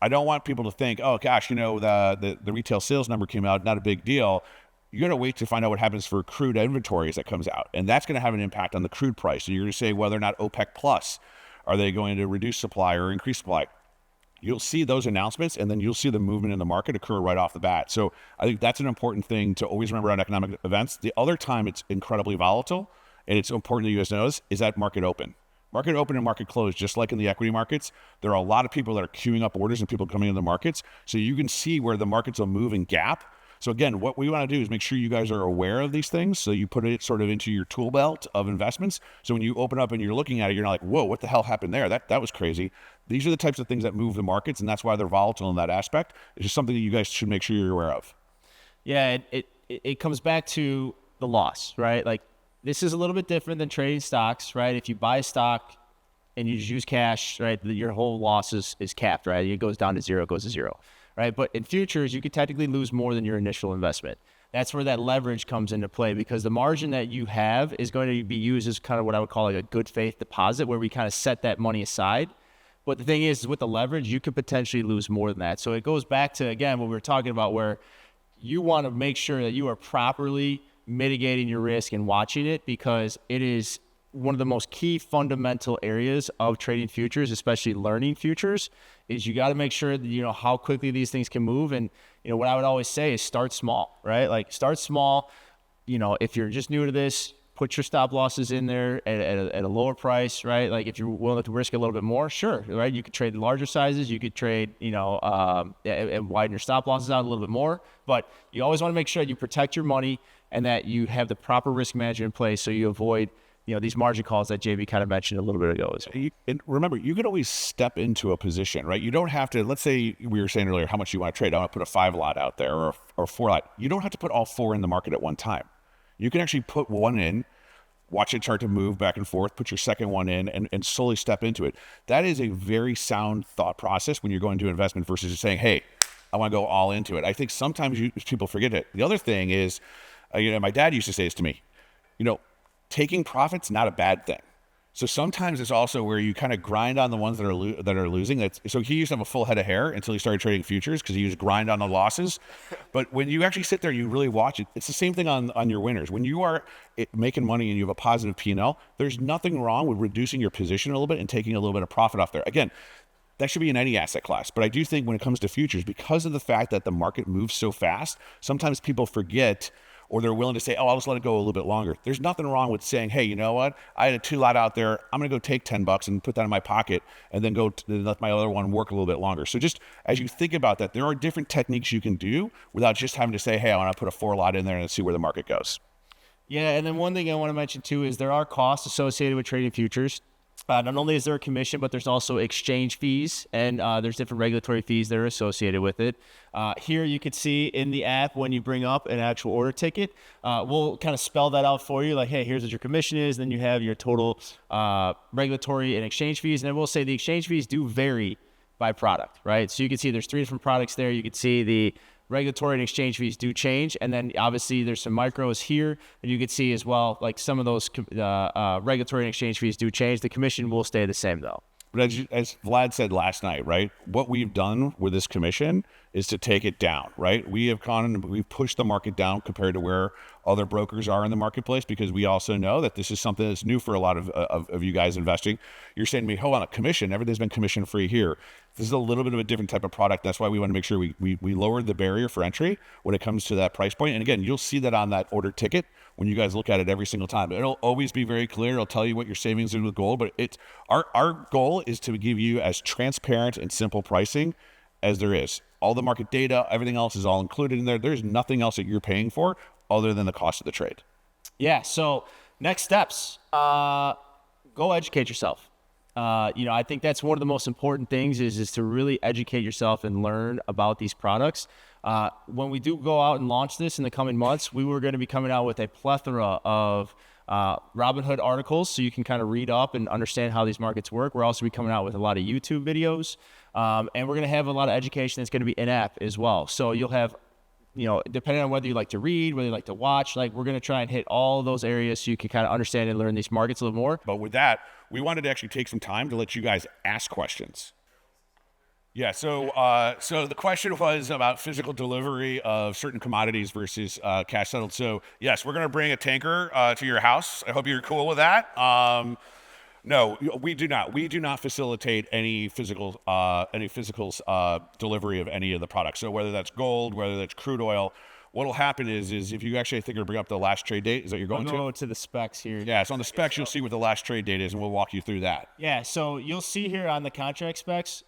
Speaker 1: I don't want people to think, oh gosh, the retail sales number came out, not a big deal. You got to wait to find out what happens for crude inventories that comes out, and that's going to have an impact on the crude price. So you're going to say whether or not OPEC Plus, are they going to reduce supply or increase supply? You'll see those announcements, and then you'll see the movement in the market occur right off the bat. So I think that's an important thing to always remember on economic events. The other time it's incredibly volatile, and it's important that you guys know is that market open. Market open and market closed, just like in the equity markets, there are a lot of people that are queuing up orders and people coming into the markets. So you can see where the markets will move and gap. So again, what we want to do is make sure you guys are aware of these things. So you put it sort of into your tool belt of investments. So when you open up and you're looking at it, you're not like, whoa, what the hell happened there? That was crazy. These are the types of things that move the markets, and that's why they're volatile in that aspect. It's just something that you guys should make sure you're aware of.
Speaker 3: Yeah, it comes back to the loss, right? Like this is a little bit different than trading stocks, right? If you buy a stock and you just use cash, right, your whole loss is capped, right? It goes down to zero, it goes to zero. right? But in futures, you could technically lose more than your initial investment. That's where that leverage comes into play, because the margin that you have is going to be used as kind of what I would call like a good faith deposit, where we kind of set that money aside. But the thing is with the leverage, you could potentially lose more than that. So it goes back to, again, what we were talking about, where you want to make sure that you are properly mitigating your risk and watching it, because it is one of the most key fundamental areas of trading futures, especially learning futures, is you got to make sure that you know how quickly these things can move. And, you know, what I would always say is start small, right? Like start small. You know, if you're just new to this, put your stop losses in there at a lower price, right? Like if you're willing to risk a little bit more, sure, right? You could trade larger sizes. You could trade, you know, and widen your stop losses out a little bit more. But you always want to make sure that you protect your money and that you have the proper risk management in place so you avoid, you know, these margin calls that JB kind of mentioned a little bit ago.
Speaker 1: And remember, you can always step into a position, right? You don't have to, let's say we were saying earlier, how much you want to trade. I want to put a 5 lot out there or a 4 lot. You don't have to put all 4 in the market at one time. You can actually put one in, watch it start to move back and forth, put your second one in, and slowly step into it. That is a very sound thought process when you're going to investment versus just saying, hey, I want to go all into it. I think sometimes people forget it. The other thing is, you know, my dad used to say this to me, you know, taking profits, not a bad thing. So sometimes it's also where you kind of grind on the ones that are losing. So he used to have a full head of hair until he started trading futures because he used to grind on the losses. But when you actually sit there, you really watch it. It's the same thing on your winners. When you are making money and you have a positive P&L, there's nothing wrong with reducing your position a little bit and taking a little bit of profit off there. Again, that should be in any asset class. But I do think when it comes to futures, because of the fact that the market moves so fast, sometimes people forget, or they're willing to say, oh, I'll just let it go a little bit longer. There's nothing wrong with saying, hey, you know what? I had a 2 lot out there. I'm going to go take $10 and put that in my pocket and then go let my other one work a little bit longer. So just as you think about that, there are different techniques you can do without just having to say, hey, I want to put a 4 lot in there and see where the market goes.
Speaker 3: Yeah, and then one thing I want to mention too is there are costs associated with trading futures. Not only is there a commission, but there's also exchange fees, and there's different regulatory fees that are associated with it. Here you could see in the app when you bring up an actual order ticket, we'll kind of spell that out for you, like, hey, here's what your commission is. Then you have your total regulatory and exchange fees, and then we'll say the exchange fees do vary by product, right? So you can see there's 3 different products there. You can see the regulatory and exchange fees do change, and then obviously there's some micros here, and you can see as well, like some of those regulatory and exchange fees do change. The commission will stay the same though.
Speaker 1: But as Vlad said last night, right, what we've done with this commission is to take it down, right? We have gone and we've pushed the market down compared to where other brokers are in the marketplace, because we also know that this is something that's new for a lot of you guys investing. You're saying to me, hold on, a commission, everything's been commission free here. This is a little bit of a different type of product. That's why we want to make sure we lowered the barrier for entry when it comes to that price point. And again, you'll see that on that order ticket when you guys look at it every single time. It'll always be very clear. It'll tell you what your savings is with gold, but it's our goal is to give you as transparent and simple pricing as there is. All the market data, everything else is all included in there. There's nothing else that you're paying for other than the cost of the trade.
Speaker 3: Yeah. So next steps, go educate yourself. I think that's one of the most important things is to really educate yourself and learn about these products. When we do go out and launch this in the coming months, we were going to be coming out with a plethora of Robinhood articles, so you can kind of read up and understand how these markets work. We're also be coming out with a lot of YouTube videos, and we're going to have a lot of education that's going to be in-app as well. So you'll have, depending on whether you like to read, whether you like to watch, like we're going to try and hit all those areas so you can kind of understand and learn these markets a little more.
Speaker 1: But with that, we wanted to actually take some time to let you guys ask questions. Yeah, so the question was about physical delivery of certain commodities versus cash settled. So yes, we're going to bring a tanker to your house. I hope you're cool with that. No, we do not. We do not facilitate any physical delivery of any of the products. So whether that's gold, whether that's crude oil, what will happen is if you actually, I think, bring up the last trade date, is that you're going to?
Speaker 3: Go to the specs here.
Speaker 1: Yeah, so on the specs, you'll see what the last trade date is, and we'll walk you through that.
Speaker 3: Yeah, so you'll see here on the contract specs,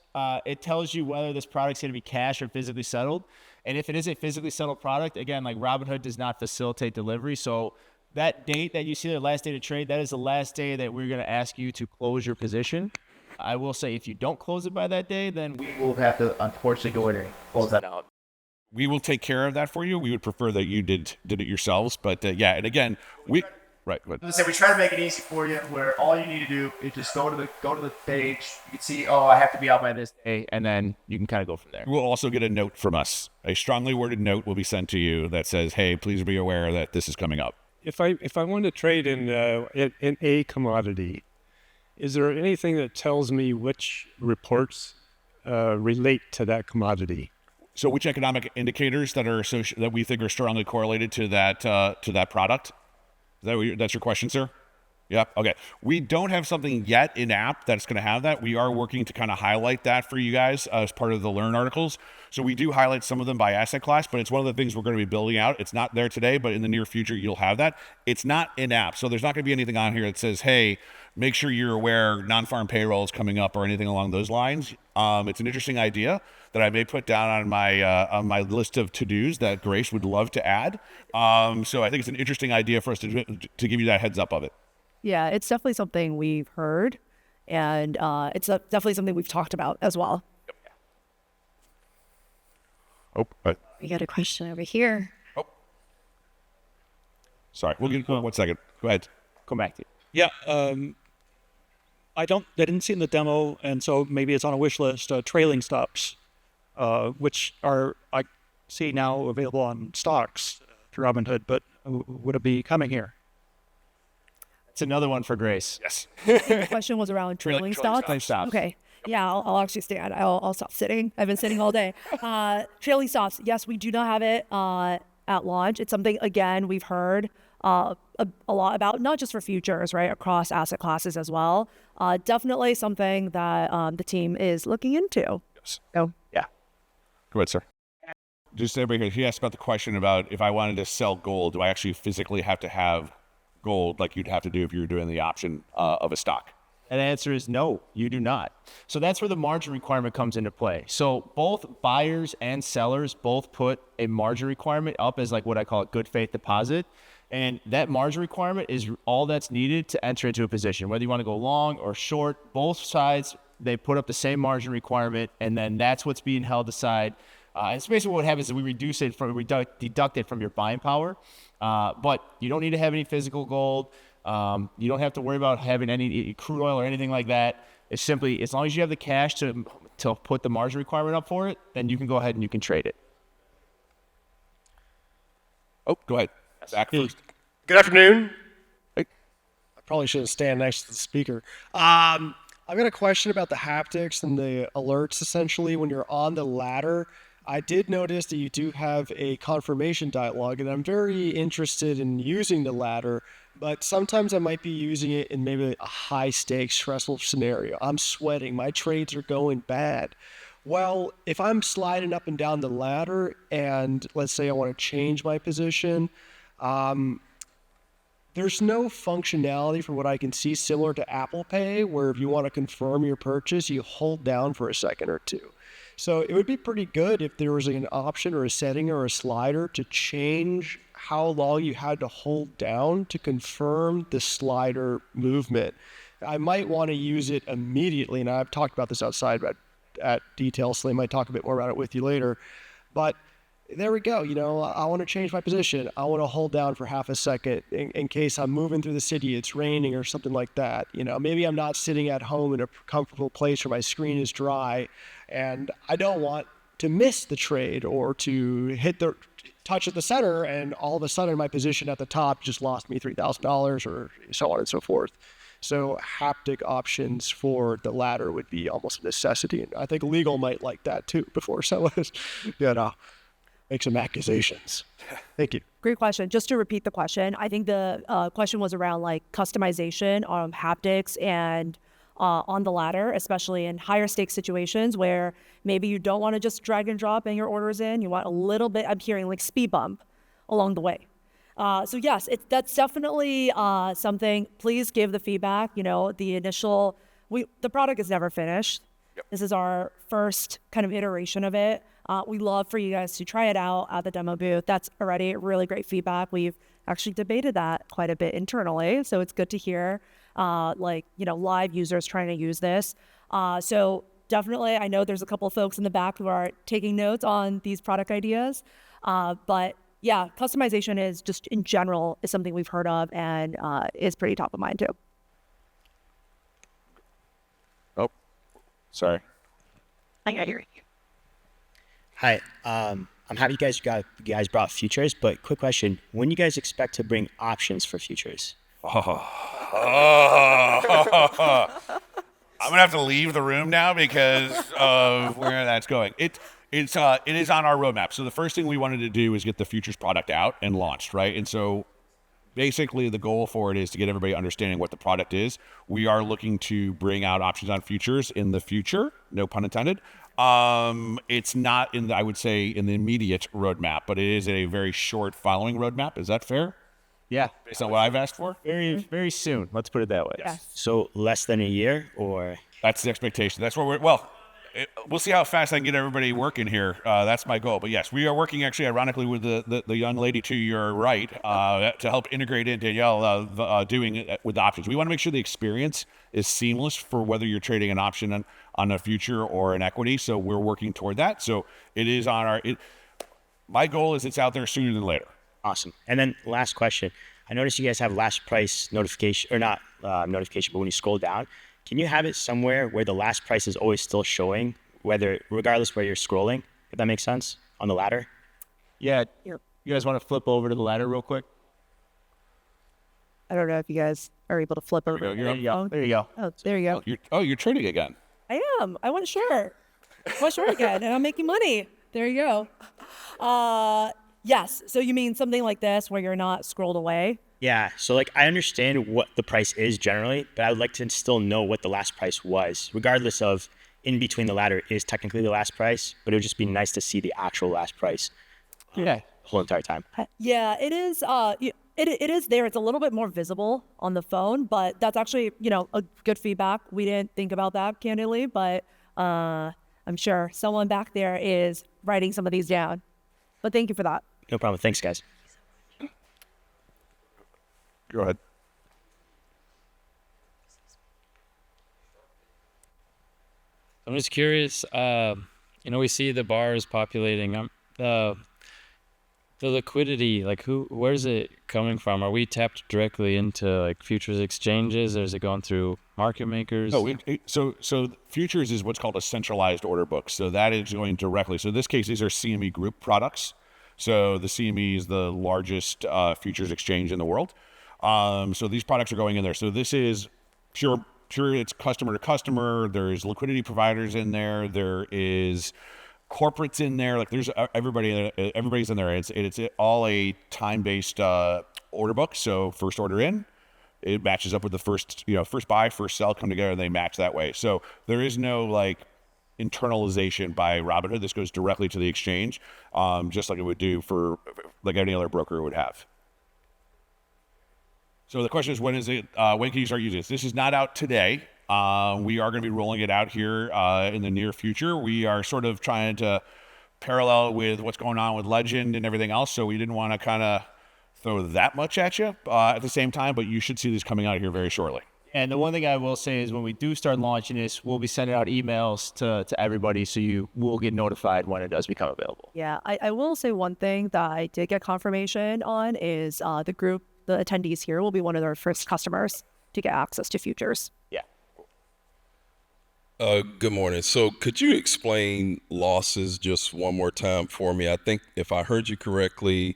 Speaker 3: it tells you whether this product's going to be cash or physically settled. And if it is a physically settled product, again, like Robinhood does not facilitate delivery. So that date that you see there, last day to trade, that is the last day that we're going to ask you to close your position. I will say if you don't close it by that day, then we will have to unfortunately go in and close that out.
Speaker 1: We will take care of that for you. We would prefer that you did it yourselves, but yeah. And again, Right. But
Speaker 3: As I said, we try to make it easy for you, where all you need to do is just go to the page. You can see, oh, I have to be out by this day, and then you can kind of go from there.
Speaker 1: we'll also get a note from us. A strongly worded note will be sent to you that says, "Hey, please be aware that this is coming up."
Speaker 4: If I want to trade in a commodity, is there anything that tells me which reports relate to that commodity?
Speaker 1: So, which economic indicators that are that we think are strongly correlated to that product? That's your question, sir? Yep. Okay. We don't have something yet in app that's going to have that. We are working to kind of highlight that for you guys as part of the Learn articles. So we do highlight some of them by asset class, but it's one of the things we're going to be building out. It's not there today, but in the near future, you'll have that. It's not in app. So there's not going to be anything on here that says, hey, make sure you're aware non-farm payroll is coming up or anything along those lines. It's an interesting idea that I may put down on my list of to-dos that Grace would love to add. So I think it's an interesting idea for us to give you that heads up of it.
Speaker 2: Yeah, it's definitely something we've heard, and it's definitely something we've talked about as well.
Speaker 1: Oh,
Speaker 5: We got a question over here.
Speaker 1: sorry. We'll get 1 second. Go ahead.
Speaker 3: Come back to you.
Speaker 6: Yeah, I didn't see in the demo, and so maybe it's on a wish list. Trailing stops, which are I see now available on stocks through Robinhood, but would it be coming here?
Speaker 3: It's another one for Grace.
Speaker 1: Yes.
Speaker 2: The question was around trailing stocks.
Speaker 3: Trailing stops.
Speaker 2: Okay. Yeah, I'll actually stand. I'll stop sitting. I've been sitting all day. Trailing stops. Yes, we do not have it at launch. It's something, again, we've heard a lot about, not just for futures, right, across asset classes as well. Definitely something that the team is looking into.
Speaker 1: Yes.
Speaker 2: So,
Speaker 3: Yeah.
Speaker 1: Go ahead, sir. Just everybody here. He asked about the question about if I wanted to sell gold, do I actually physically have to have gold like you'd have to do if you were doing the option of a stock?
Speaker 3: And the answer is no, you do not. So that's where the margin requirement comes into play. So both buyers and sellers both put a margin requirement up as like what I call a good faith deposit. And that margin requirement is all that's needed to enter into a position. Whether you want to go long or short, both sides, they put up the same margin requirement, and then that's what's being held aside. And so basically what happens is we deduct it from your buying power. But you don't need to have any physical gold. You don't have to worry about having any crude oil or anything like that. It's simply, as long as you have the cash to put the margin requirement up for it, then you can go ahead and you can trade it.
Speaker 1: Oh, go ahead. Zach first.
Speaker 4: Good afternoon. I probably should stand next to the speaker. I've got a question about the haptics and the alerts, essentially, when you're on the ladder. I did notice that you do have a confirmation dialog, and I'm very interested in using the ladder, but sometimes I might be using it in maybe a high-stakes, stressful scenario. I'm sweating. My trades are going bad. Well, if I'm sliding up and down the ladder, and let's say I want to change my position, there's no functionality from what I can see similar to Apple Pay, where if you want to confirm your purchase, you hold down for a second or two. So it would be pretty good if there was an option or a setting or a slider to change how long you had to hold down to confirm the slider movement. I might want to use it immediately, and I've talked about this outside at detail, so they might talk a bit more about it with you later. But there we go. I want to change my position. I want to hold down for half a second in case I'm moving through the city, it's raining or something like that. Maybe I'm not sitting at home in a comfortable place where my screen is dry, and I don't want to miss the trade or to hit the touch at the center, and all of a sudden my position at the top just lost me $3,000 or so on and so forth. So haptic options for the ladder would be almost a necessity. And I think legal might like that too before someone make some accusations. Thank you.
Speaker 2: great question. Just to repeat the question, I think the question was around like customization on haptics and on the ladder, especially in higher stakes situations where maybe you don't want to just drag and drop and your orders in. You want a little bit, I'm hearing like speed bump along the way. So yes, that's definitely something. Please give the feedback. The initial, the product is never finished. Yep. This is our first kind of iteration of it. We love for you guys to try it out at the demo booth. That's already really great feedback. We've actually debated that quite a bit internally. So it's good to hear live users trying to use this. So definitely, I know there's a couple of folks in the back who are taking notes on these product ideas. But yeah, customization is just in general is something we've heard of and is pretty top of mind too.
Speaker 1: Oh, sorry.
Speaker 5: I got hear you.
Speaker 7: Hi, I'm happy you guys brought futures, but quick question: when you guys expect to bring options for futures?
Speaker 1: I'm gonna have to leave the room now because of where that's going. It is on our roadmap. So the first thing we wanted to do is get the futures product out and launched, right? And so basically the goal for it is to get everybody understanding what the product is. We are looking to bring out options on futures in the future, no pun intended. It's not in the, I would say, in the immediate roadmap, but it is a very short following roadmap. Is that fair?
Speaker 3: Yeah,
Speaker 1: Based on what I've asked for?
Speaker 3: very soon. Let's put it that way.
Speaker 2: Yes.
Speaker 7: So less than a year, or
Speaker 1: That's the expectation. That's where we'll see how fast I can get everybody working here. That's my goal. But yes, we are working actually ironically with the young lady to your right to help integrate in Danielle doing it with the options. We want to make sure the experience is seamless for whether you're trading an option on a future or an equity. So we're working toward that. So it is on my goal is it's out there sooner than later.
Speaker 7: awesome. And then last question: I noticed you guys have last price notification, or not notification, but when you scroll down, can you have it somewhere where the last price is always still showing, regardless where you're scrolling? If that makes sense on the ladder.
Speaker 3: Yeah.
Speaker 2: Yep.
Speaker 3: You guys want to flip over to the ladder real quick?
Speaker 2: I don't know if you guys are able to flip over.
Speaker 1: You're up.
Speaker 2: Oh,
Speaker 3: There you go.
Speaker 2: oh, there you go.
Speaker 1: You're trading again.
Speaker 2: I am. I went short. I went short again, and I'm making money. There you go. Yes. So you mean something like this where you're not scrolled away?
Speaker 7: Yeah. So like I understand what the price is generally, but I would like to still know what the last price was, regardless of in between the ladder is technically the last price, but it would just be nice to see the actual last price
Speaker 3: Yeah.
Speaker 7: the whole entire time.
Speaker 2: Yeah, it is. It is there. It's a little bit more visible on the phone, but that's actually a good feedback. We didn't think about that candidly, but I'm sure someone back there is writing some of these down. But thank you for that.
Speaker 7: No problem. Thanks, guys.
Speaker 1: Go ahead.
Speaker 8: I'm just curious. We see the bars populating. The liquidity, like where's it coming from? Are we tapped directly into like futures exchanges, or is it going through market makers?
Speaker 1: No, so futures is what's called a centralized order book. So that is going directly. So in this case, these are CME Group products. So the CME is the largest futures exchange in the world. So these products are going in there. So this is pure. It's customer to customer. There's liquidity providers in there. There is corporates in there. Like there's everybody's in there. It's all a time-based order book. So first order in, it matches up with the first buy, first sell come together, and they match that way. So there is no like internalization by Robinhood. This goes directly to the exchange, just like it would do for like any other broker would have. So the question is, when can you start using this? This is not out today. We are going to be rolling it out here in the near future. We are sort of trying to parallel with what's going on with Legend and everything else. So we didn't want to kind of throw that much at you at the same time, but you should see this coming out here very shortly.
Speaker 3: And the one thing I will say is when we do start launching this, we'll be sending out emails to everybody, so you will get notified when it does become available.
Speaker 2: Yeah, I will say one thing that I did get confirmation on is the attendees here will be one of their first customers to get access to futures.
Speaker 3: Yeah.
Speaker 9: Good morning. So could you explain losses just one more time for me? I think if I heard you correctly,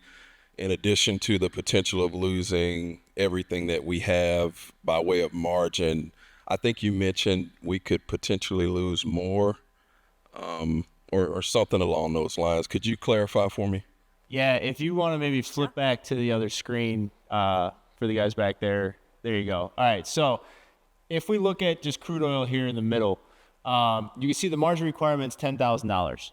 Speaker 9: in addition to the potential of losing everything that we have by way of margin, I think you mentioned we could potentially lose more or something along those lines. Could you clarify for me?
Speaker 3: Yeah, if you want to maybe flip back to the other screen for the guys back there, there you go. All right, so if we look at just crude oil here in the middle, you can see the margin requirement is $10,000.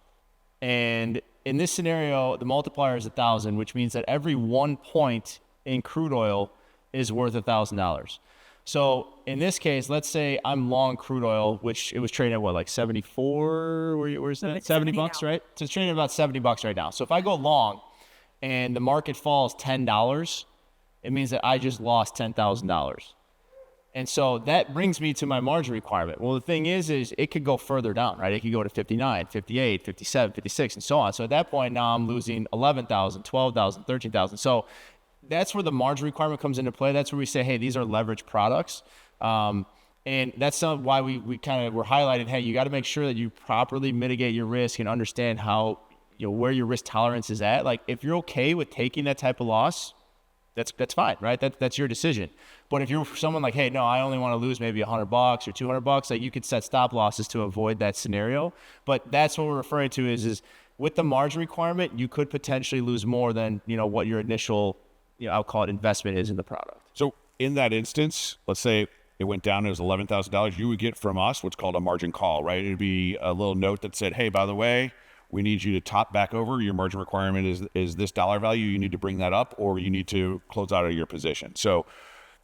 Speaker 3: And in this scenario, the multiplier is 1,000, which means that every 1 point in crude oil is worth $1,000. So in this case, let's say I'm long crude oil, which it was trading at what, like 74? Where's that? 70 bucks, right? So it's trading at about 70 bucks right now. So if I go long and the market falls $10, it means that I just lost $10,000. And so that brings me to my margin requirement. Well, the thing is it could go further down, right? It could go to 59, 58, 57, 56, and so on. So at that point, now I'm losing 11,000, 12,000, 13,000. So that's where the margin requirement comes into play. That's where we say, hey, these are leveraged products. And that's why we kind of were highlighting, hey, you got to make sure that you properly mitigate your risk and understand how, where your risk tolerance is at. Like, if you're okay with taking that type of loss, that's fine, right? That's your decision. But if you're someone like, hey, no, I only want to lose maybe $100 or $200, like, you could set stop losses to avoid that scenario. But that's what we're referring to is with the margin requirement, you could potentially lose more than, what your initial, I'll call it investment is in the product.
Speaker 1: So in that instance, let's say it went down, it was $11,000, you would get from us what's called a margin call, right? It'd be a little note that said, hey, by the way, we need you to top back over. Your margin requirement is this dollar value. You need to bring that up, or you need to close out of your position. So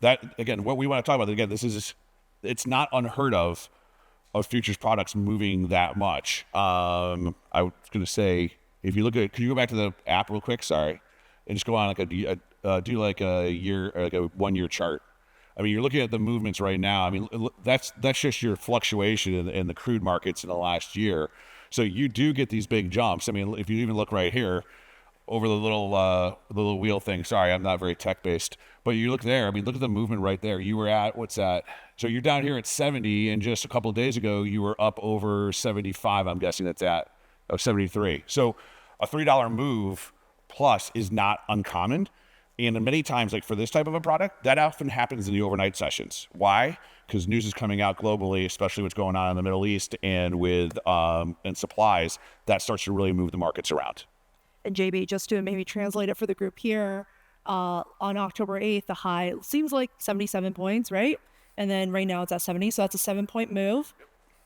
Speaker 1: that, again, what we want to talk about, again, it's not unheard of futures products moving that much. I was going to say, if you look at, can you go back to the app real quick? Sorry. And just go on do like a year, like a 1 year chart. I mean, you're looking at the movements right now. I mean, that's just your fluctuation in the crude markets in the last year. So you do get these big jumps. I mean, if you even look right here over the little wheel thing. Sorry, I'm not very tech based, but you look there. I mean, look at the movement right there. You were at, what's that? So you're down here at 70, and just a couple of days ago, you were up over 75. I'm guessing that's at 73. So a $3 move plus is not uncommon. And many times, like for this type of a product, that often happens in the overnight sessions. Why? Because news is coming out globally, especially what's going on in the Middle East and with and supplies, that starts to really move the markets around.
Speaker 2: And JB, just to maybe translate it for the group here, on October 8th, the high seems like 77 points, right? And then right now it's at 70, so that's a 7-point move.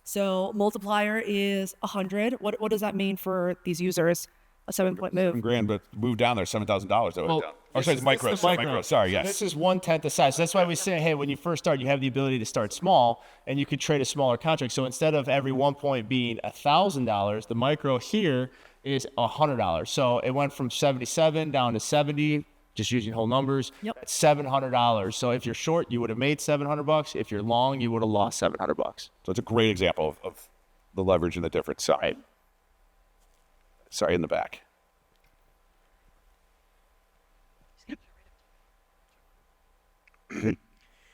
Speaker 2: So multiplier is 100. What does that mean for these users? A 7-point move.
Speaker 1: $7,000, but move down there, $7,000. That went down. Oh, sorry, it's
Speaker 3: micro.
Speaker 1: micro. Sorry, yes.
Speaker 3: This is 1/10 the size. So that's why we say, hey, when you first start, you have the ability to start small, and you could trade a smaller contract. So instead of every 1 point being $1,000, the micro here is $100. So it went from 77 down to 70, just using whole numbers.
Speaker 2: Yep.
Speaker 3: It's $700. So if you're short, you would have made $700. If you're long, you would have lost $700.
Speaker 1: So it's a great example of the leverage and the difference. Sorry. Sorry, in the back.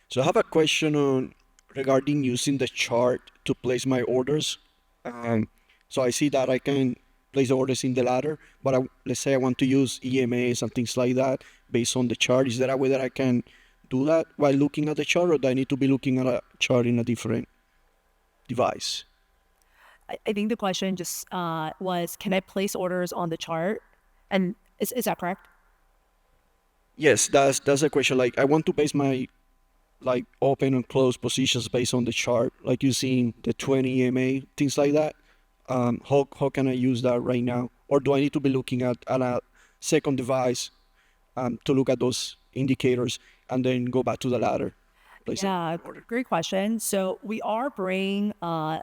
Speaker 10: So I have a question on regarding using the chart to place my orders. So I see that I can place orders in the ladder, but let's say I want to use EMAs and things like that based on the chart. Is there a way that I can do that while looking at the chart, or do I need to be looking at a chart in a different device?
Speaker 2: I think the question just was, can I place orders on the chart? And is that correct?
Speaker 10: Yes, that's a question. Like, I want to base my open and close positions based on the chart, like using the 20 EMA, things like that. How can I use that right now? Or do I need to be looking at a second device to look at those indicators and then go back to the ladder?
Speaker 2: Yeah, great question. So we are bringing,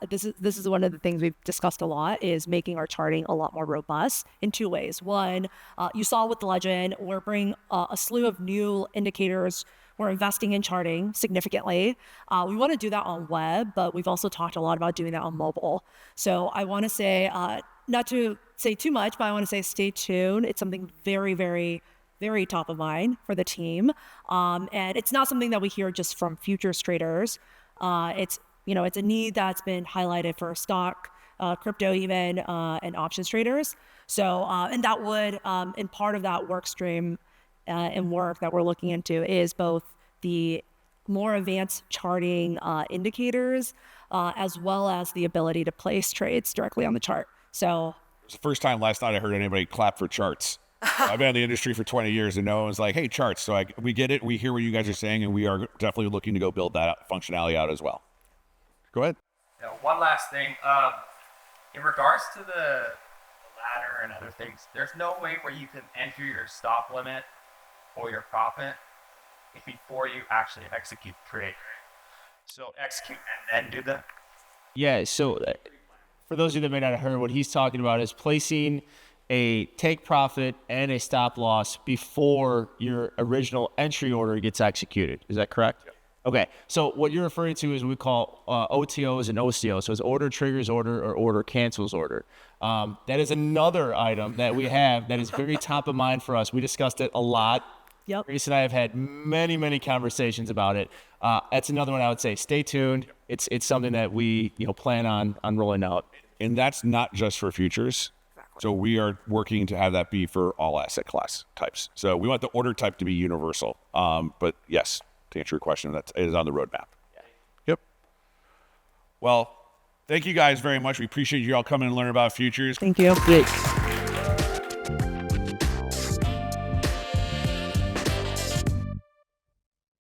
Speaker 2: this is one of the things we've discussed a lot, is making our charting a lot more robust in two ways. One, you saw with the Legend, we're bringing a slew of new indicators. We're investing in charting significantly. We want to do that on web, but we've also talked a lot about doing that on mobile. So I want to say, not to say too much, but I want to say stay tuned. It's something very, very, very top of mind for the team. And it's not something that we hear just from futures traders. It's a need that's been highlighted for stock, crypto even, and options traders. So, and that would, and part of that work stream and work that we're looking into is both the more advanced charting indicators, as well as the ability to place trades directly on the chart. So
Speaker 1: it's the first time last night I heard anybody clap for charts. I've been in the industry for 20 years, and no one's like, hey, charts. So we get it. We hear what you guys are saying, and we are definitely looking to go build that functionality out as well. Go ahead.
Speaker 11: One last thing. In regards to the ladder and other things, there's no way where you can enter your stop limit or your profit before you actually execute the trade. So execute and then do that.
Speaker 3: Yeah, so for those of you that may not have heard, what he's talking about is placing a take profit and a stop loss before your original entry order gets executed. Is that correct? Okay, so what you're referring to is what we call OTOs and OCOs. So it's order triggers order or order cancels order. That is another item that we have that is very top of mind for us. We discussed it a lot.
Speaker 2: Yep.
Speaker 3: Reese and I have had many, many conversations about it. That's another one I would say. Stay tuned. It's something that we plan on rolling out.
Speaker 1: And that's not just for futures. So we are working to have that be for all asset class types. So we want the order type to be universal. But yes, to answer your question, that is on the roadmap. Yep. Well, thank you guys very much. We appreciate you all coming and learning about futures.
Speaker 2: Thank you.
Speaker 3: Great.